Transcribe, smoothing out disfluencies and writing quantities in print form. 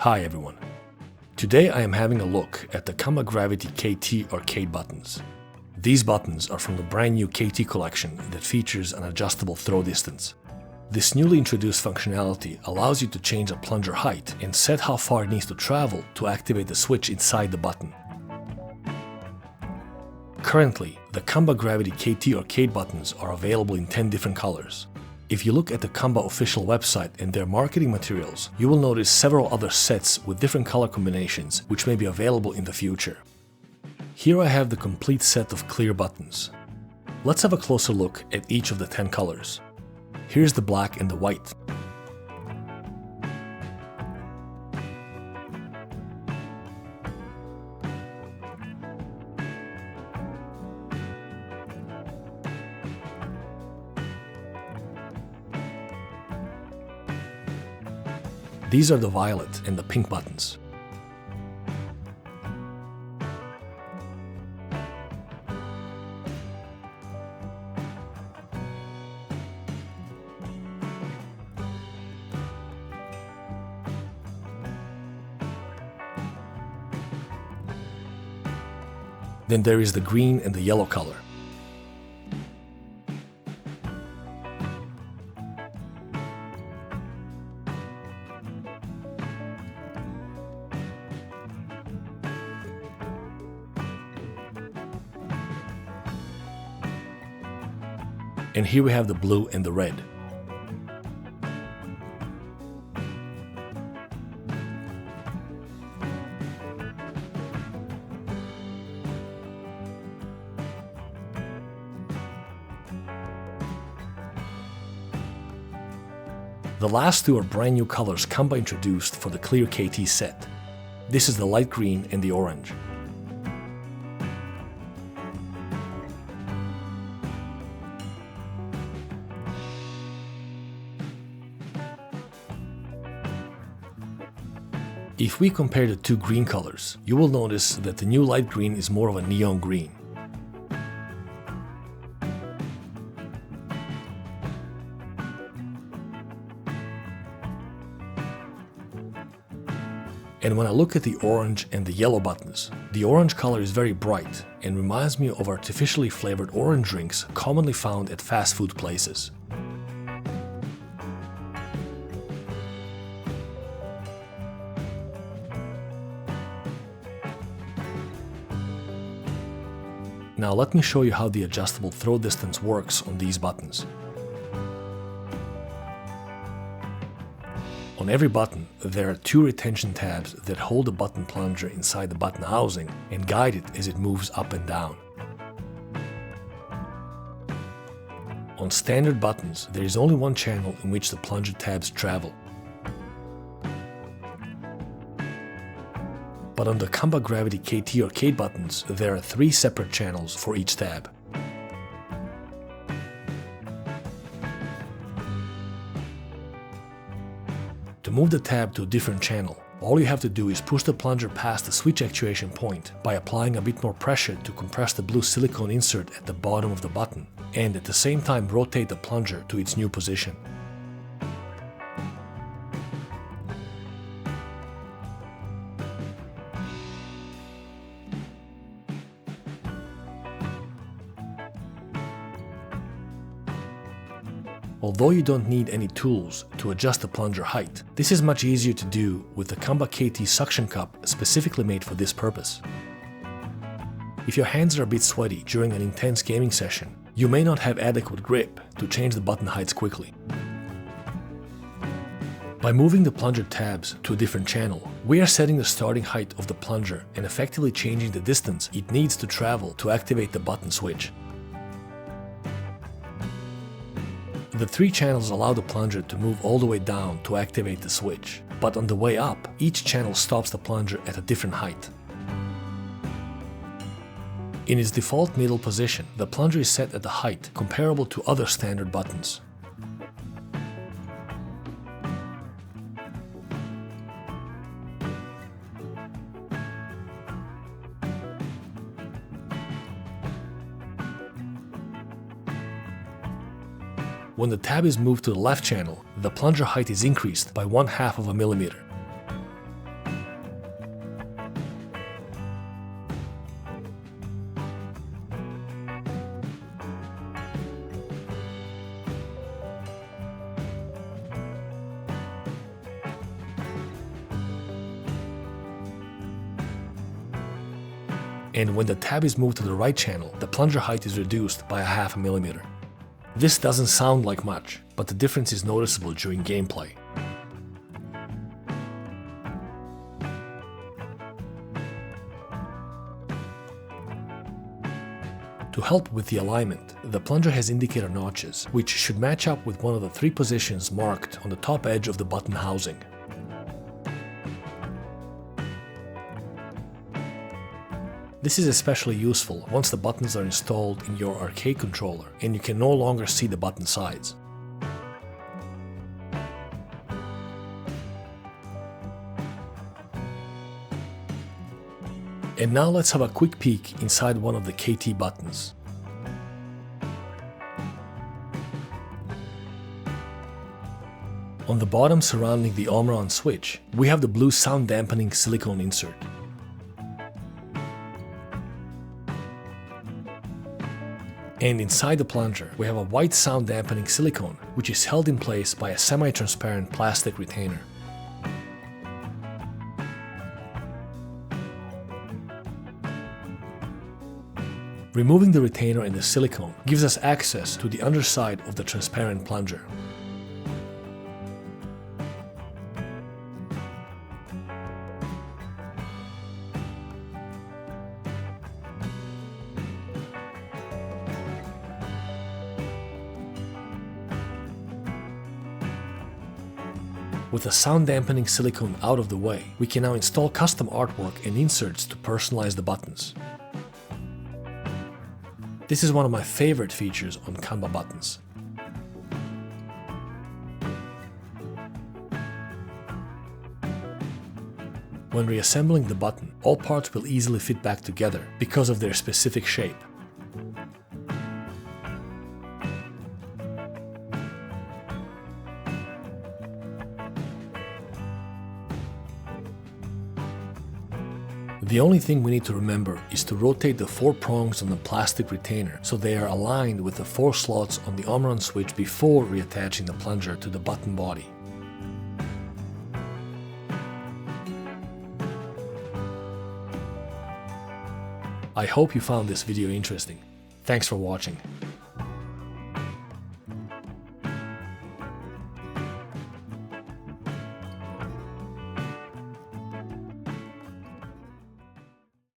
Hi everyone. Today I am having a look at the Qanba KT arcade buttons. These buttons are from the brand new KT collection that features an adjustable throw distance. This newly introduced functionality allows you to change the plunger height and set how far it needs to travel to activate the switch inside the button. Currently, the Qanba KT arcade buttons are available in 10 different colors. If you look at the Qanba official website and their marketing materials, you will notice several other sets with different color combinations which may be available in the future. Here I have the complete set of clear buttons. Let's have a closer look at each of the 10 colors. Here's the black and the white. These are the violet and the pink buttons. Then there is the green and the yellow color. And here we have the blue and the red. The last two are brand new colors Qanba introduced for the clear KT set. This is the light green and the orange. If we compare the two green colors, you will notice that the new light green is more of a neon green. And when I look at the orange and the yellow buttons, the orange color is very bright and reminds me of artificially flavored orange drinks commonly found at fast food places. Now let me show you how the adjustable throw distance works on these buttons. On every button, there are two retention tabs that hold the button plunger inside the button housing and guide it as it moves up and down. On standard buttons, there is only one channel in which the plunger tabs travel. But on the Qanba KT arcade buttons, there are 3 separate channels for each tab. To move the tab to a different channel, all you have to do is push the plunger past the switch actuation point by applying a bit more pressure to compress the blue silicone insert at the bottom of the button, and at the same time rotate the plunger to its new position. Although you don't need any tools to adjust the plunger height, this is much easier to do with the Qanba KT suction cup specifically made for this purpose. If your hands are a bit sweaty during an intense gaming session, you may not have adequate grip to change the button heights quickly. By moving the plunger tabs to a different channel, we are setting the starting height of the plunger and effectively changing the distance it needs to travel to activate the button switch. The 3 channels allow the plunger to move all the way down to activate the switch, but on the way up, each channel stops the plunger at a different height. In its default middle position, the plunger is set at a height comparable to other standard buttons. When the tab is moved to the left channel, the plunger height is increased by 1/2 of a millimeter. And when the tab is moved to the right channel, the plunger height is reduced by 0.5 millimeter. This doesn't sound like much, but the difference is noticeable during gameplay. To help with the alignment, the plunger has indicator notches, which should match up with one of the 3 positions marked on the top edge of the button housing. This is especially useful once the buttons are installed in your arcade controller and you can no longer see the button sides. And now let's have a quick peek inside one of the KT buttons. On the bottom surrounding the Omron switch, we have the blue sound dampening silicone insert. And inside the plunger, we have a white sound dampening silicone, which is held in place by a semi-transparent plastic retainer. Removing the retainer and the silicone gives us access to the underside of the transparent plunger. With the sound dampening silicone out of the way, we can now install custom artwork and inserts to personalize the buttons. This is one of my favorite features on Qanba buttons. When reassembling the button, all parts will easily fit back together because of their specific shape. The only thing we need to remember is to rotate the 4 prongs on the plastic retainer so they are aligned with the 4 slots on the Omron switch before reattaching the plunger to the button body. I hope you found this video interesting. Thanks for watching.